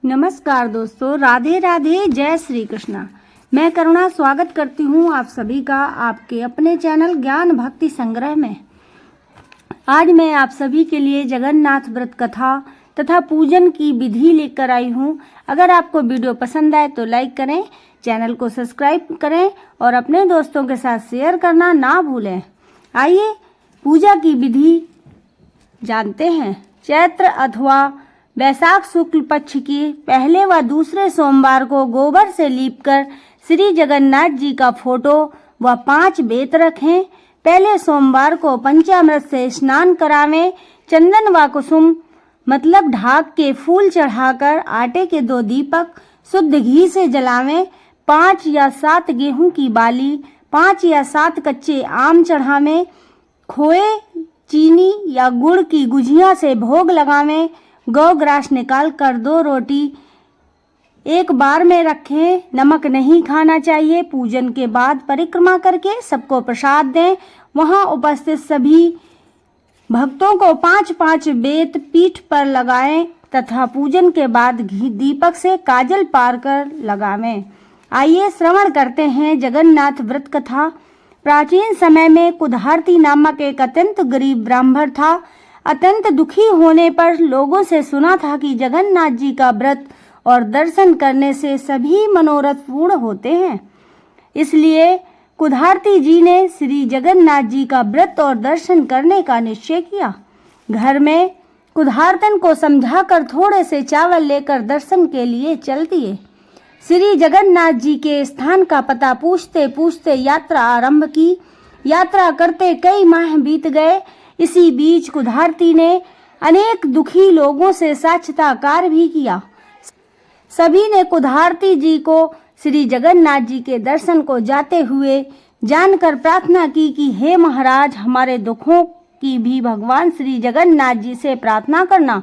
नमस्कार दोस्तों, राधे राधे, जय श्री कृष्णा। मैं करुणा स्वागत करती हूँ आप सभी का आपके अपने चैनल ज्ञान भक्ति संग्रह में। आज मैं आप सभी के लिए जगन्नाथ व्रत कथा तथा पूजन की विधि लेकर आई हूँ। अगर आपको वीडियो पसंद आए तो लाइक करें, चैनल को सब्सक्राइब करें और अपने दोस्तों के साथ शेयर करना ना भूलें। आइए पूजा की विधि जानते हैं। चैत्र अथवा वैशाख शुक्ल पक्ष के पहले व दूसरे सोमवार को गोबर से लीपकर श्री जगन्नाथ जी का फोटो व 5 बेत रखें। पहले सोमवार को पंचामृत से स्नान करावें। चंदन व कुसुम मतलब ढाक के फूल चढ़ाकर आटे के 2 दीपक शुद्ध घी से जलावें। 5 या 7 गेहूं की बाली, 5 या 7 कच्चे आम चढ़ावें। खोए, चीनी या गुड़ की गुझिया से भोग लगावें। गौ ग्रास निकाल कर 2 रोटी एक बार में रखें। नमक नहीं खाना चाहिए। पूजन के बाद परिक्रमा करके सबको प्रसाद दें। वहां उपस्थित सभी भक्तों को 5-5 बेत पीठ पर लगाएं तथा पूजन के बाद घी दीपक से काजल पार कर लगावें। आइए श्रवण करते हैं जगन्नाथ व्रत कथा। प्राचीन समय में कुधारती नामक एक अत्यंत गरीब ब्राह्मण था। अत्यंत दुखी होने पर लोगों से सुना था कि जगन्नाथ जी का व्रत और दर्शन करने से सभी मनोरथ पूर्ण होते हैं। इसलिए कुधारती जी ने श्री जगन्नाथ जी का व्रत और दर्शन करने का निश्चय किया। घर में कुधारतन को समझाकर थोड़े से चावल लेकर दर्शन के लिए चल दिए। श्री जगन्नाथ जी के स्थान का पता पूछते पूछते यात्रा आरंभ की। यात्रा करते कई माह बीत गए। इसी बीच कुधारती ने अनेक दुखी लोगों से साक्षात्कार भी किया। सभी ने कुधारती जी को श्री जगन्नाथ जी के दर्शन को जाते हुए जानकर प्रार्थना की कि हे महाराज, हमारे दुखों की भी भगवान श्री जगन्नाथ जी से प्रार्थना करना।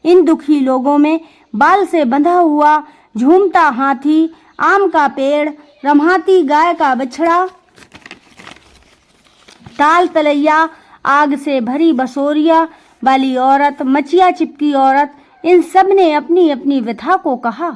इन दुखी लोगों में बाल से बंधा हुआ झूमता हाथी, आम का पेड़, रम्हाती गाय का बछड़ा, ताल तलैया, आग से भरी बसोरिया वाली औरत, मचिया चिपकी औरत, इन सब ने अपनी अपनी व्यथा को कहा।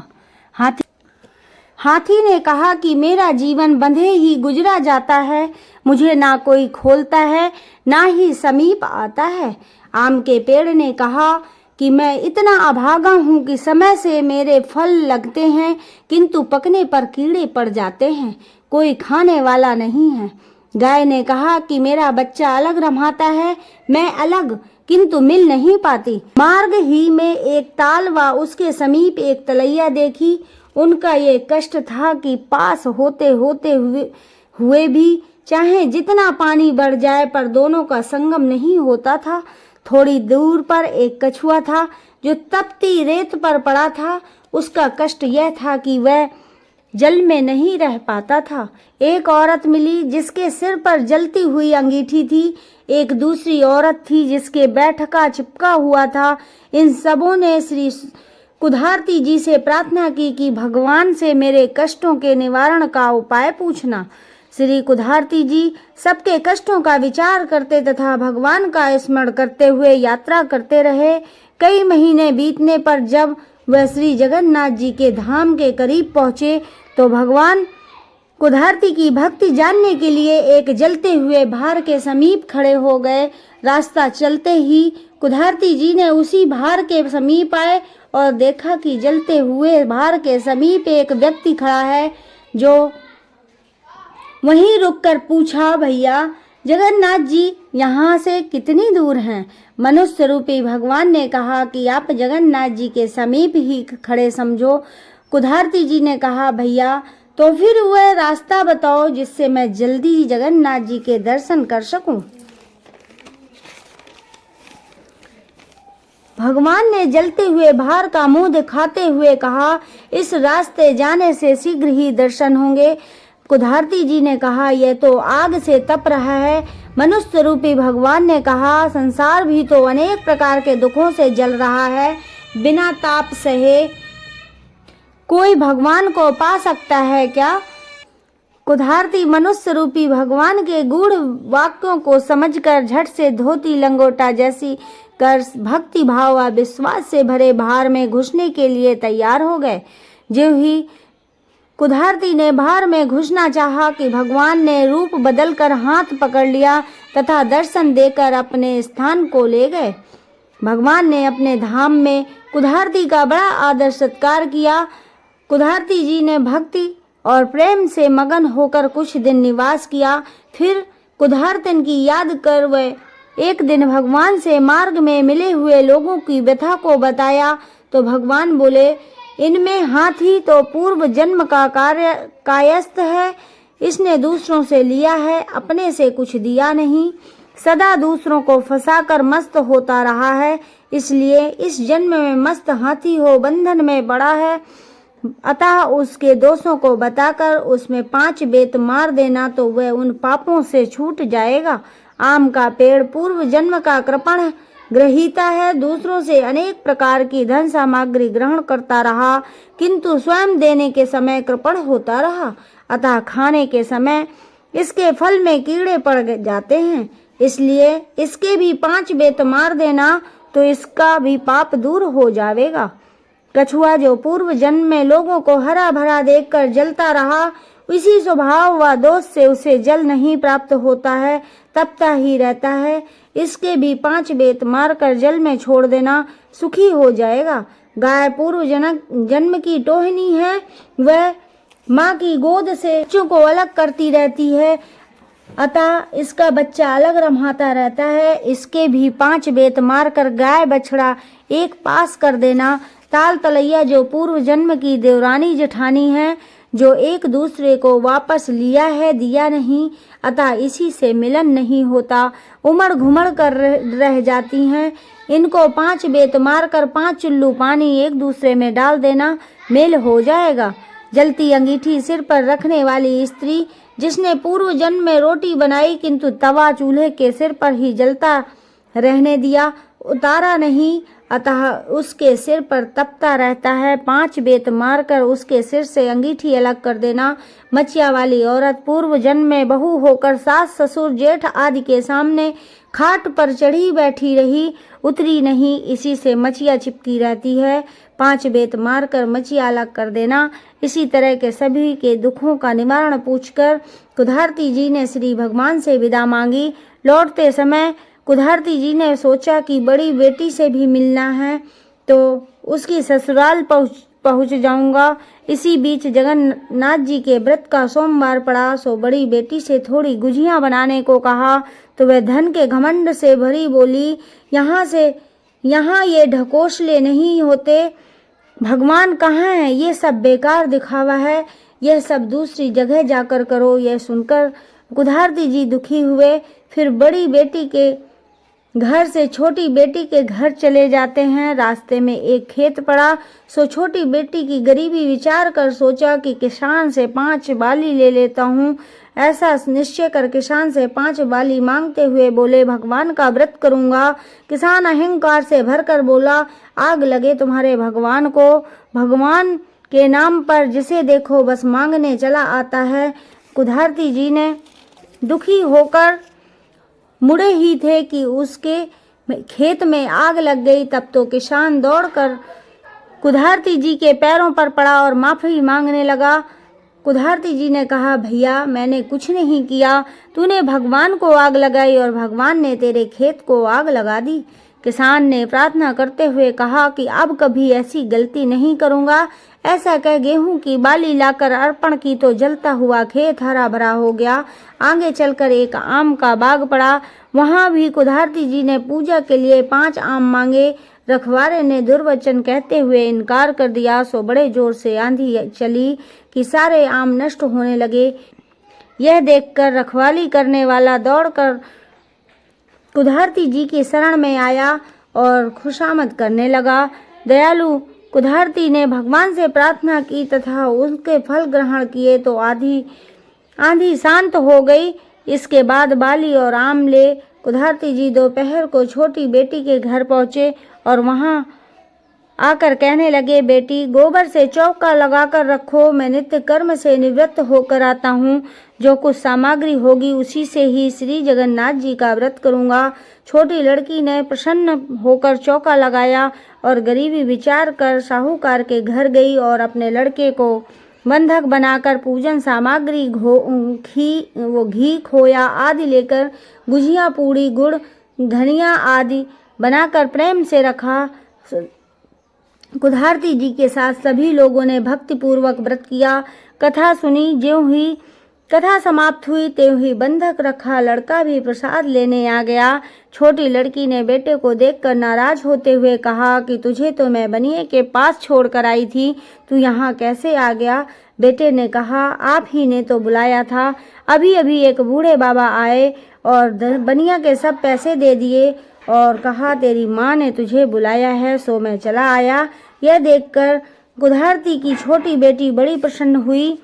हाथी ने कहा कि मेरा जीवन बंधे ही गुजरा जाता है। मुझे ना कोई खोलता है ना ही समीप आता है। आम के पेड़ ने कहा कि मैं इतना अभागा हूँ कि समय से मेरे फल लगते हैं किंतु पकने पर कीड़े पड़ जाते हैं, कोई खाने वाला नहीं है। गाय ने कहा कि मेरा बच्चा अलग रमाता है, मैं अलग किंतु मिल नहीं पाती। मार्ग ही में एक ताल व उसके समीप एक तलैया देखी। उनका ये कष्ट था कि पास होते होते हुए भी चाहे जितना पानी बढ़ जाए पर दोनों का संगम नहीं होता था। थोड़ी दूर पर एक कछुआ था जो तपती रेत पर पड़ा था। उसका कष्ट यह था कि वह जल में नहीं रह पाता था। एक औरत मिली जिसके सिर पर जलती हुई अंगीठी थी। एक दूसरी औरत थी जिसके बैठका चिपका हुआ था। इन सबों ने श्री कुधारती जी से प्रार्थना की कि भगवान से मेरे कष्टों के निवारण का उपाय पूछना। श्री कुधारती जी सबके कष्टों का विचार करते तथा भगवान का स्मरण करते हुए यात्रा करते रहे। कई महीने बीतने पर जब वह श्री जगन्नाथ जी के धाम के करीब पहुँचे तो भगवान कुधारती की भक्ति जानने के लिए एक जलते हुए भार के समीप खड़े हो गए। रास्ता चलते ही कुधारती जी ने उसी भार के समीप आए और देखा कि जलते हुए भार के समीप एक व्यक्ति खड़ा है, जो वहीं रुककर पूछा, भैया जगन्नाथ जी यहाँ से कितनी दूर हैं? मनुष्य रूपी भगवान ने कहा कि आप जगन्नाथ जी के समीप ही खड़े समझो। कुधारती जी ने कहा, भैया तो फिर वह रास्ता बताओ जिससे मैं जल्दी ही जगन्नाथ जी के दर्शन कर सकूं। भगवान ने जलते हुए भार का मुंह दिखाते हुए कहा, इस रास्ते जाने से शीघ्र ही दर्शन होंगे। कुधारती जी ने कहा, यह तो आग से तप रहा है। मनुष्य रूपी भगवान ने कहा, संसार भी तो अनेक प्रकार के दुखों से जल रहा है। बिना ताप सहे कोई भगवान को पा सकता है क्या? कुधारती मनुष्य रूपी भगवान के गूढ़ वाक्यों को समझकर झट से धोती लंगोटा जैसी कर भक्ति भाव व विश्वास से भरे भार में घुसने के लिए तैयार हो गए। जो ही कुधारती ने भार में घुसना चाहा कि भगवान ने रूप बदलकर हाथ पकड़ लिया तथा दर्शन देकर अपने स्थान को ले गए। भगवान ने अपने धाम में कुधारती का बड़ा आदर सत्कार किया। कुधारती जी ने भक्ति और प्रेम से मगन होकर कुछ दिन निवास किया। फिर कुधारतन की याद कर वह एक दिन भगवान से मार्ग में मिले हुए लोगों की व्यथा को बताया तो भगवान बोले, इनमें हाथी तो पूर्व जन्म का कायस्थ है। इसने दूसरों से लिया है, अपने से कुछ दिया नहीं। सदा दूसरों को फंसाकर मस्त होता रहा है, इसलिए इस जन्म में मस्त हाथी हो बंधन में पड़ा है। अतः उसके दोषों को बताकर उसमें 5 बेत मार देना तो वह उन पापों से छूट जाएगा। आम का पेड़ पूर्व जन्म का कृपण ग्रहीता है, दूसरों से अनेक प्रकार की धन सामग्री ग्रहण करता रहा, किंतु स्वयं देने के समय कृपण होता रहा। अतः खाने के समय इसके फल में कीड़े पड़ जाते हैं, इसलिए इसके भी 5 बेत मार देना तो इसका भी पाप दूर हो जाएगा। कछुआ जो पूर्व जन्म में लोगों को हरा भरा देखकर जलता रहा, इसी स्वभाव व दोष से उसे जल नहीं प्राप्त होता है, तपता ही रहता है। इसके भी 5 बेत मारकर जल में छोड़ देना, सुखी हो जाएगा। गाय पूर्व जन्म की टोहनी है, वह माँ की गोद से बच्चों को अलग करती रहती है, अतः इसका बच्चा अलग रमाता रहता है। इसके भी 5 बेत मारकर गाय बछड़ा एक पास कर देना। ताल तलैया जो पूर्व जन्म की देवरानी जेठानी है, जो एक दूसरे को वापस लिया है दिया नहीं, अतः इसी से मिलन नहीं होता, उमड़ घुमड़ कर रह जाती हैं। इनको 5 बेत मारकर 5 चुल्लू पानी एक दूसरे में डाल देना, मेल हो जाएगा। जलती अंगीठी सिर पर रखने वाली स्त्री, जिसने पूर्व जन्म में रोटी बनाई किंतु तवा चूल्हे के सिर पर ही जलता रहने दिया, उतारा नहीं, अतः उसके सिर पर तपता रहता है। 5 बेत मारकर उसके सिर से अंगीठी अलग कर देना। मचिया वाली औरत पूर्व जन्म में बहू होकर सास ससुर जेठ आदि के सामने खाट पर चढ़ी बैठी रही, उतरी नहीं, इसी से मचिया चिपकी रहती है। 5 बेत मारकर मचिया अलग कर देना। इसी तरह के सभी के दुखों का निवारण पूछकर कुधारती जी ने श्री भगवान से विदा मांगी। लौटते समय कुधारती जी ने सोचा कि बड़ी बेटी से भी मिलना है तो उसकी ससुराल पहुंच जाऊंगा। इसी बीच जगन्नाथ जी के व्रत का सोमवार पड़ा, सो बड़ी बेटी से थोड़ी गुझियाँ बनाने को कहा तो वह धन के घमंड से भरी बोली, यहाँ ये ढकोसले नहीं होते, भगवान कहाँ है, ये सब बेकार दिखावा है, यह सब दूसरी जगह जाकर करो। यह सुनकर कुधारती जी दुखी हुए। फिर बड़ी बेटी के घर से छोटी बेटी के घर चले जाते हैं। रास्ते में एक खेत पड़ा, सो छोटी बेटी की गरीबी विचार कर सोचा कि किसान से 5 बाली ले लेता हूँ। ऐसा निश्चय कर किसान से 5 बाली मांगते हुए बोले, भगवान का व्रत करूँगा। किसान अहंकार से भरकर बोला, आग लगे तुम्हारे भगवान को, भगवान के नाम पर जिसे देखो बस मांगने चला आता है। कुधारती जी ने दुखी होकर मुड़े ही थे कि उसके खेत में आग लग गई। तब तो किसान दौड़कर कुधारती जी के पैरों पर पड़ा और माफ़ी मांगने लगा। कुधारती जी ने कहा, भैया मैंने कुछ नहीं किया, तूने भगवान को आग लगाई और भगवान ने तेरे खेत को आग लगा दी। किसान ने प्रार्थना करते हुए कहा कि अब कभी ऐसी गलती नहीं करूँगा। ऐसा कह गेहूं की बाली लाकर अर्पण की तो जलता हुआ खेत हरा भरा हो गया। आगे चलकर एक आम का बाग पड़ा, वहां भी कुधारती जी ने पूजा के लिए 5 आम मांगे। रखवारे ने दुर्वचन कहते हुए इनकार कर दिया, सो बड़े जोर से आंधी चली कि सारे आम नष्ट होने लगे। यह देखकर रखवाली करने वाला दौड़कर कुधारती जी की शरण में आया और खुशामद करने लगा। दयालु कुधारती ने भगवान से प्रार्थना की तथा उनके फल ग्रहण किए तो आंधी शांत हो गई। इसके बाद बाली और आम ले कुधारती जी दोपहर को छोटी बेटी के घर पहुँचे और वहाँ आकर कहने लगे, बेटी गोबर से चौका लगाकर रखो, मैं नित्य कर्म से निवृत्त होकर आता हूँ। जो कुछ सामग्री होगी उसी से ही श्री जगन्नाथ जी का व्रत करूँगा। छोटी लड़की ने प्रसन्न होकर चौका लगाया और गरीबी विचार कर साहूकार के घर गई और अपने लड़के को बंधक बनाकर पूजन सामग्री घी खोया आदि लेकर गुजिया पूड़ी गुड़ धनिया आदि बनाकर प्रेम से रखा। कुधारती जी के साथ सभी लोगों ने भक्ति पूर्वक व्रत किया। कथा सुनी। ज्यों ही कथा समाप्त हुई त्यों ही बंधक रखा लड़का भी प्रसाद लेने आ गया। छोटी लड़की ने बेटे को देखकर नाराज होते हुए कहा कि तुझे तो मैं बनिए के पास छोड़कर आई थी, तू यहाँ कैसे आ गया? बेटे ने कहा, आप ही ने तो बुलाया था। अभी अभी एक बूढ़े बाबा आए और बनिया के सब पैसे दे दिए और कहा तेरी माँ ने तुझे बुलाया है, सो मैं चला आया। यह देखकर कुधारती की छोटी बेटी बड़ी प्रसन्न हुई।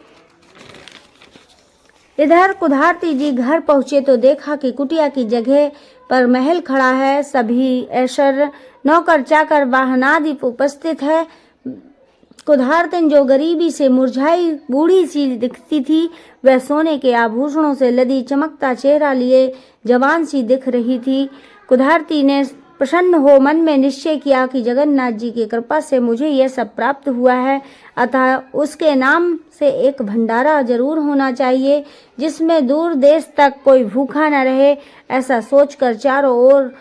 इधर कुधारती जी घर पहुँचे तो देखा कि कुटिया की जगह पर महल खड़ा है। सभी ऐश्वर्य नौकर चाकर वाहन आदि उपस्थित है। कुधारतिन जो गरीबी से मुरझाई बूढ़ी सी दिखती थी, वह सोने के आभूषणों से लदी चमकता चेहरा लिए जवान सी दिख रही थी। कुधारती ने प्रसन्न हो मन में निश्चय किया कि जगन्नाथ जी की कृपा से मुझे यह सब प्राप्त हुआ है, अतः उसके नाम से एक भंडारा जरूर होना चाहिए जिसमें दूर देश तक कोई भूखा न रहे। ऐसा सोचकर चारों ओर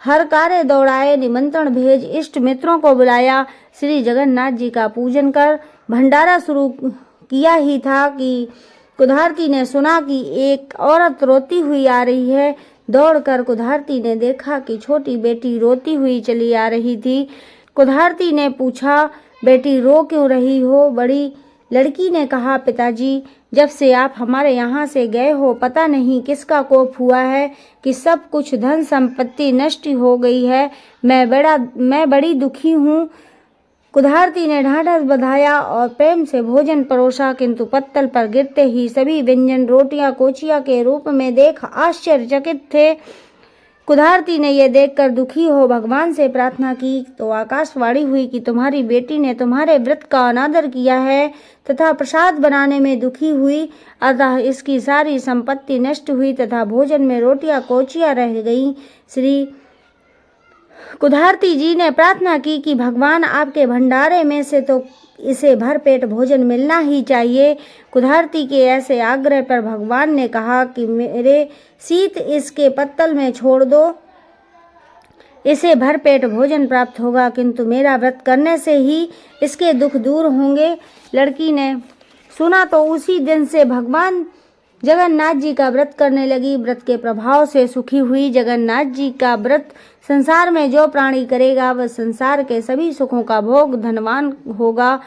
हर कार्य दौड़ाए, निमंत्रण भेज इष्ट मित्रों को बुलाया। श्री जगन्नाथ जी का पूजन कर भंडारा शुरू किया ही था कि कुधारती ने सुना कि एक औरत रोती हुई आ रही है। दौड़कर कुधारती ने देखा कि छोटी बेटी रोती हुई चली आ रही थी। कुधारती ने पूछा, बेटी रो क्यों रही हो? बड़ी लड़की ने कहा, पिताजी जब से आप हमारे यहाँ से गए हो पता नहीं किसका कोप हुआ है कि सब कुछ धन संपत्ति नष्ट हो गई है। मैं बड़ी दुखी हूँ। कुधारती ने ढांढस बंधाया और प्रेम से भोजन परोसा, किंतु पत्तल पर गिरते ही सभी व्यंजन रोटियां कोचिया के रूप में देख आश्चर्यचकित थे। कुधारती ने यह देखकर दुखी हो भगवान से प्रार्थना की तो आकाशवाणी हुई कि तुम्हारी बेटी ने तुम्हारे व्रत का अनादर किया है तथा प्रसाद बनाने में दुखी हुई, अतः इसकी सारी संपत्ति नष्ट हुई तथा भोजन में रोटियां कोचियां रह गईं। श्री कुधारती जी ने प्रार्थना की कि भगवान आपके भंडारे में से तो इसे भरपेट भोजन मिलना ही चाहिए। कुधारती के ऐसे आग्रह पर भगवान ने कहा कि मेरे शीत इसके पत्तल में छोड़ दो, इसे भरपेट भोजन प्राप्त होगा, किंतु मेरा व्रत करने से ही इसके दुख दूर होंगे। लड़की ने सुना तो उसी दिन से भगवान जगन्नाथ जी का व्रत करने लगी। व्रत के प्रभाव से सुखी हुई। जगन्नाथ जी का व्रत संसार में जो प्राणी करेगा वह संसार के सभी सुखों का भोग धनवान होगा।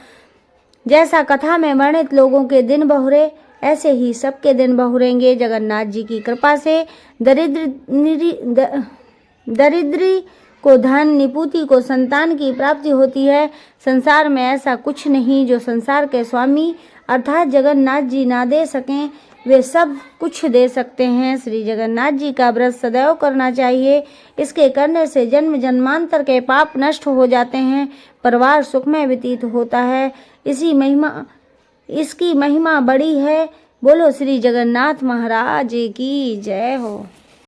जैसा कथा में वर्णित लोगों के दिन बहुरे, ऐसे ही सबके दिन बहुरेंगे। जगन्नाथ जी की कृपा से दरिद्री को धन, निपुति को संतान की प्राप्ति होती है। संसार में ऐसा कुछ नहीं जो संसार के स्वामी अर्थात जगन्नाथ जी ना दे सकें, वे सब कुछ दे सकते हैं। श्री जगन्नाथ जी का व्रत सदैव करना चाहिए। इसके करने से जन्म जन्मांतर के पाप नष्ट हो जाते हैं, परिवार सुखमय व्यतीत होता है। इसकी महिमा बड़ी है। बोलो श्री जगन्नाथ महाराज की जय हो।